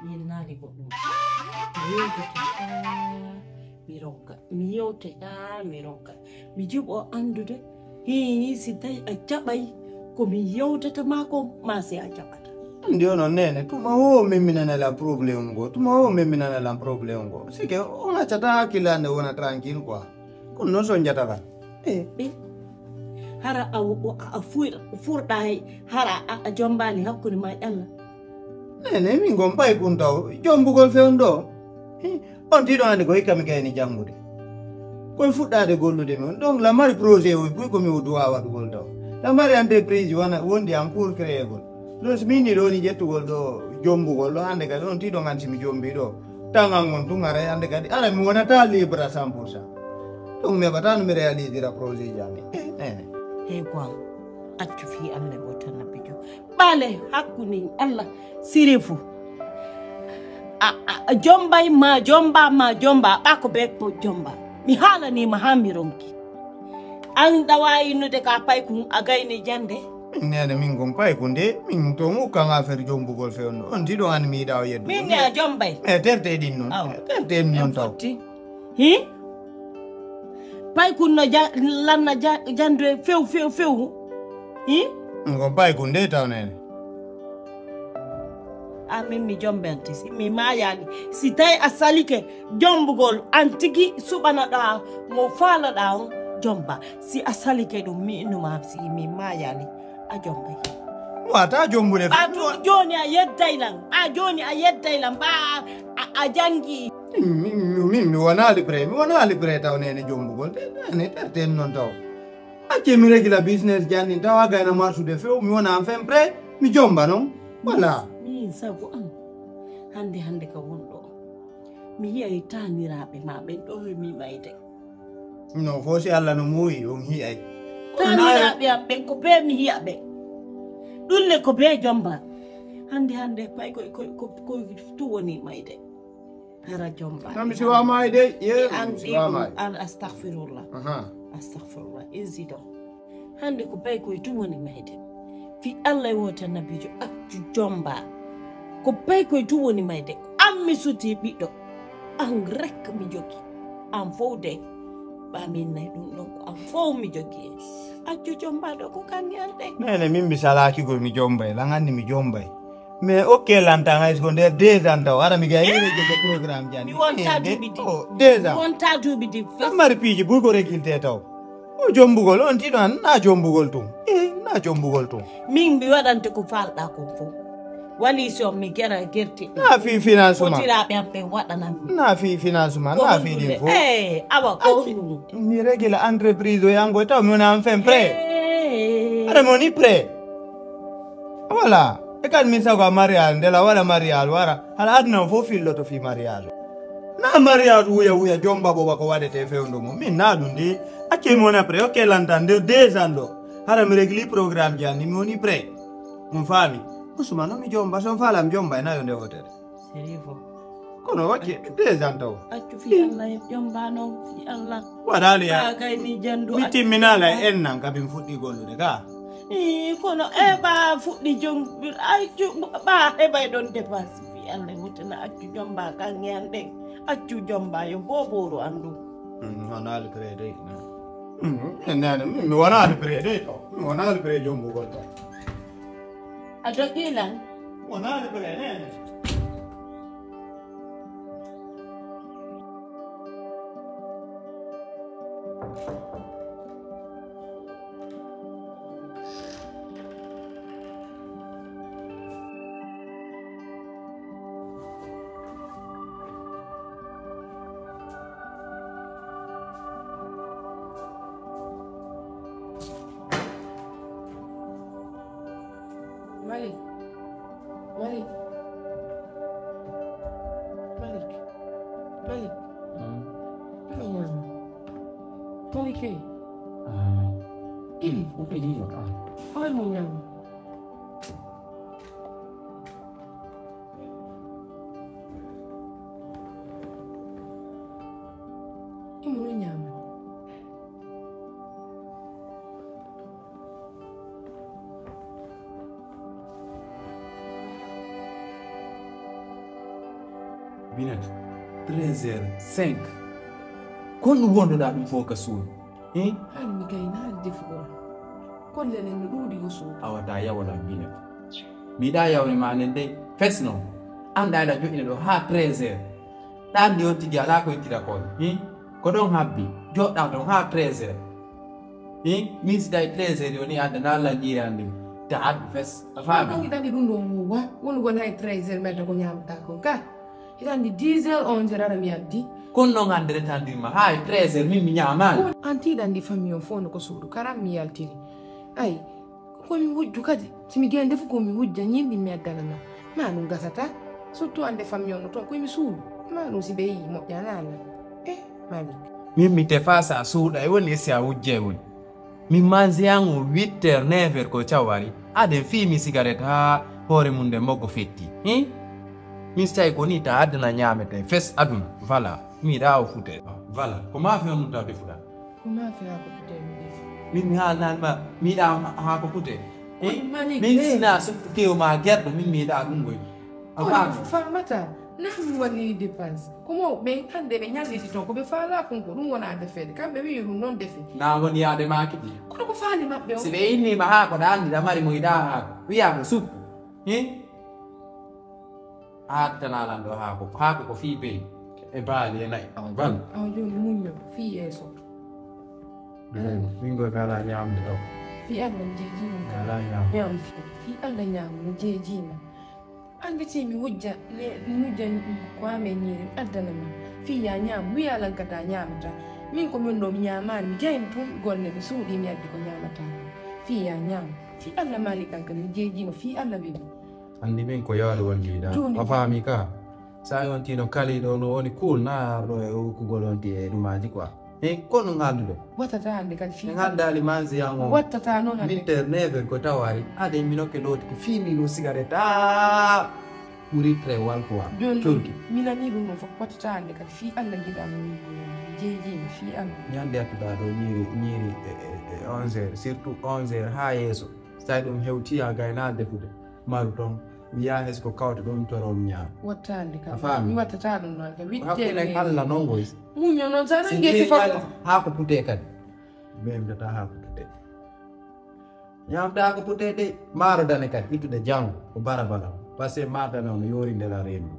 Yinali ko no. Mironka. Miyote mironka. Mijibo andude. Hii sitai achabai. Kumiyote tamako masi achabata. Ndio no nene. Tuma ho mimi na la problem go. Tuma ho mimi na la problem go. Sike ona chata akila ne ona tranquil kwa. Kuno so njata ba. Hara a furdai hara a jombali hakuni ma yalla. Nene mi ngompa ikuntaw. Jombu gol feundo. On ti do ande ko ikami kay jammude. Ko fuddade gollude mon. Donc la mari projet o bu ko mi wudu awa gol daw. La mari entreprise wana wondi am pour créer gol. Los mini do ni jettu gol do jombu gol do ande ka don ti do nganti mi jombi do. Tangang mon tu ngare ande ka ala mi wona ta libre 100%. Donc me batano mi réaliser la projet jami. Nene. Hey kwa accu fi Allah wota nabijo. Bale hakuni Allah sirifu. Jombay ma jomba bako beko jomba. Mi hala ni mahamironki. Ang dawai no de ka pay kun agay ni jande. Nene min gompa kunde min to mu kan affaire jombu gol feundo. On ti do an mi daw yeddu. Min ya jombay. Me terte din non. Terte non taw. Hi? Pay kun no lanna jande few. Hi? Gompa kunde taw nene. Mimi jombenti si mi mayali si tay asalike jombugol antiki subana da mo fala da jomba si asalike do mi no ma si mi mayali a jomba wata jombule fa joni a yeddaylan ba a jangi mi wona libre taw nene jombugol ne ten non taw ake mi regula business janni taw ga na marsu de few mi wona en fin prêt mi jomba non voilà sago hande ka wondo mi yi tanirabe ma ben do mi mayde no fosi alla no muyi on hi ay tanirabe ben ko be mi hiabe dulle ko be jomba hande pay ko tu woni mayde hara jomba nam si wa mayde ye wa may astaghfirullah izido hande ko pay ko tu woni mayde fi Allah wota nabijo accu jomba ko pay ko tu woni mayde ammi suti biddo an rek mi jogi am fowde ba min nay dum non ko am fow mi jogi accu jomba do ko kan yande nene min bisalaki go mi jombay la ngandi mi jombay mais ok lanta ngay ko der 2 ans taw ara mi gay de programme jani mi wonta dubidi 2 ans wonta dubidi mari piji bu ko rekilte taw o jombugol on ti don na jombugol tum na jombugol tum min bi wadante ko falda ko fo wali so mi gera gerti na fi financement ko tira be ampe wadana na fi financement na fi din ko awa ko ni regula entreprise o yango taw mi na en fin prêt ara moni prêt voilà e kan min sago mariage de la wala mariage wara ala adna fo fillo to fi mariage na mariage wuya jomba boba ko wadete fewndo mo min na dundi ake mona prêt ok l'entendre 2 ans do ara mi regli programme janni mi woni prêt mon fami usuma no mi jomba son fala mi jomba na yonde hotel serifo kono wacce 2 ans taw accu fi Allah jomba no fi Allah wadali ya kay ni jandu mi timminala en nan kabin fuddi gollude ka kono ba fuddi jom accu ba bay don dépense fi Allah wutana accu jomba kan yande accu jomba yo boboro andu wana le crédit nana mi wana le crédit mi wana le crédit jombo gol to adokila wana le crédit Malik. Malik. Ini udah di mana? Apa mau yang? Ini mau yang? Minute 13h05 kon wondoɗa ɗum fof ka suudu hanmi kay na defugol kollene no ɗuuɗi ko suudu awata yawona Minute miɗa yawne ma nen de fesno anda aɗa joƴina ɗo ha 13h ɗan ndi on tigi ala ko ittira kon ko ɗon habbi joɗɗa ton ha 13h min si tawi 13h yoni adda nalla jiirandi ta addu fes a faami ɗon hiɗandi ɗum ɗon wowa wonugol hay 13h medda ko ñamata kon ka hiɗandi 10h 11h aɗa mi addi kon noon andere tandirma ha 13h min mi ñamani an tiɗandi famille o fof no ko suudu karam mi yaltiri ay komi wujju kadi simi gende fof komi wujja ñinɗi mi addalana ma ɗum gasata surtout ande famille o no toon koyemi suudu ma ɗum si ɓe yi moƴƴanala malik min mi tefa sa suuɗa e woni si a wujje woni min mansiyango 8h 9h ko cawari aden fimi cigarette ha hoore mum nde moggo fetti min so tawi ko ni ta addana ñamete fes aduna voilà miɗa o fute voilà ko ma fe on taw defuɗa ko ma fe hako fute mi defi min mi haalnanma miɗa hako fute Malik, min sina softu kewma guerɗo min miɗa ɗum goy a faami famata nahmi waɗiri dépense komo ɓe hande ɓe ñalliti toon koɓe faala kon ko ɗum wona defede kamɓe wi ɗum noon defe na woni yaade ma kiɗi kono ko faali maɓɓe o si ɓe innima ha koɗa andida mari mo yiɗa haako wiya ko suppu hattanalan ɗo haako ko fii bey e baali e nayi ban awa joni muñño fi yeeso min goy kala ñamde ɗo fi allah mi jeejima ala ñam ñam fi allah ñamu mi jeejima anditi mi wujja ko ame ñiiri mi addanama fi ya ñaam wiyalankata ñamata min ko min ɗo mi ñamani mi jaymi tun golle mi suuɗi mi addi ko ñamata fi ya ñaam fi allah maali kanka mi jeejima fi allah wiɗi andi min ko yaade wondiɗa a faami ka sa yontino kaliɗo no woni cool na arɗo e ukkugol onti e ɗumaji quoi kono ngalduɗo wattata hande kadi fi ngaddali mansiyan o wattata noon hande 8h 9h ko tawari ade minokke loti ko fimi ɗo cigarette ɓuri très wal quoi joni minani ɗum ɗon fof wattata hande kadi fi allah jiɗama min jeejimi fi allah ñande attuɗa ɗo ñiiri 11h surtout 11h ha yeeso so tawi ɗum hewtiya gayna defude maru toon mi yaha hes ko kawte ɗon toron ñaam watta hande a kadi faami mi wattata ɗum noon kadi hakkude allah noon goy muño noon sa rangeti fof ha ko pute kadi ɓemdata ha ko pute ñamta ko pute de maaro dane kadi ittude janggo ko barabala par ce que maardane ono yorindela rendu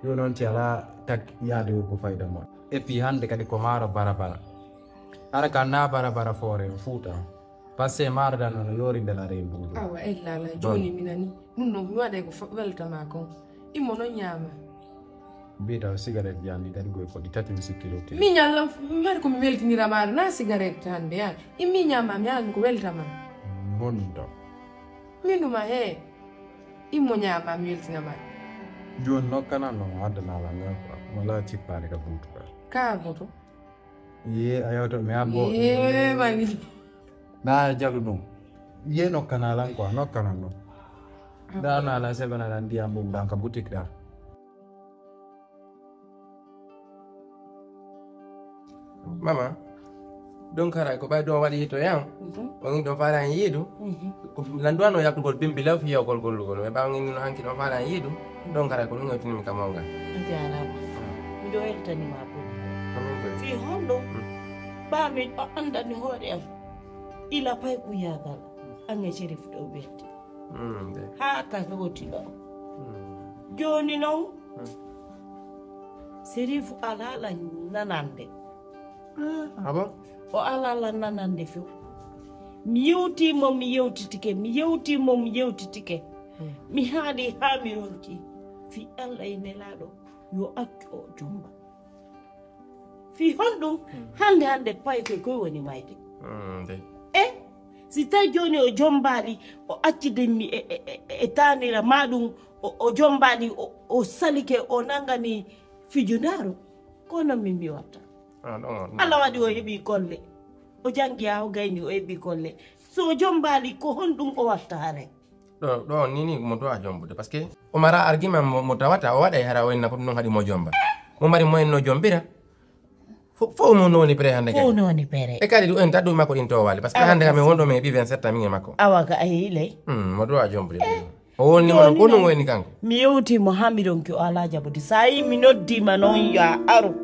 yo noon ti ala tak yaade ko fayda moon et puis hande kadi ko maaro barabara ara ka na barabara foore fuuta par ce que maardane ono yorindela rendu awa ellala joni minani ɗum ɗon mi waɗe ko weltama kon immo noon ñaama mbiyata cigarette jandi kadi goy ko ɗi tati mi sikkirote mi ñalla mbaɗa komi weltiniramaɗo na cigarette hande ya immi ñama mi yalani ko weltama bonɗum taw min ɗuma he immo ñama mi weltinamaɗo joni nokkanan no addanala ngal quoi wala cippade ka buntuka ka boto ye a yewta mi abbo mani na jalu ɗum ye nokkanalan quoi nokkanan ɗum danala seɓanaɗan ndiyam mum ɗan ka boutique ɗa mama donc haray ko ɓay ɗo waɗi hito yan on ɗon faala en yiidu landuwano yaɓtugol bimbi law fi yewgol gollugol mais ɓawgino hanki ɗon faala en yiidu donc haray ko ɗum ewtinimi ka mawgal a jarama miɗo weltanima ɗum fi honɗo ɓamin o andani hoore am ila pay ko yagal ange sérif ɗo wiyete ha ka hewtiɗo joni noon sérif alala nanande ah bon o alala nanande few mi yewtimo mi yewtitike mi yewtimo mi yewtitike mi haali ha mi ronti fi allah e nelaɗo yo accu o jomba fi honɗum hande pay koye woni mayde si tawi joni o jombali o accidemmi e tanira maɗum o jombali o salike o nangani fijunaru kono min mi watta Allah waɗi o heeɓi kolle o jangi ha o gayni o heeɓi kolle so o jombali ko honɗum o watta hare ɗo nini mo dowa jombude par ce que o mara argument mo tawata o waɗa hara o enna fof noon haɗi mo jomba mo mari mo enno jombira fof mo noni pré hande fof noni pere e kadi ɗum en tadɗum makko ɗin towali par ce que hande kam mi wonɗo mi heeɓi 27 min e makko awa ka a heyi ley mo dowa jombude wol ni mo ko no ngoni kanko mi yewti mo hamidon ki o ala jabudi sa yi mi noddima non ya aru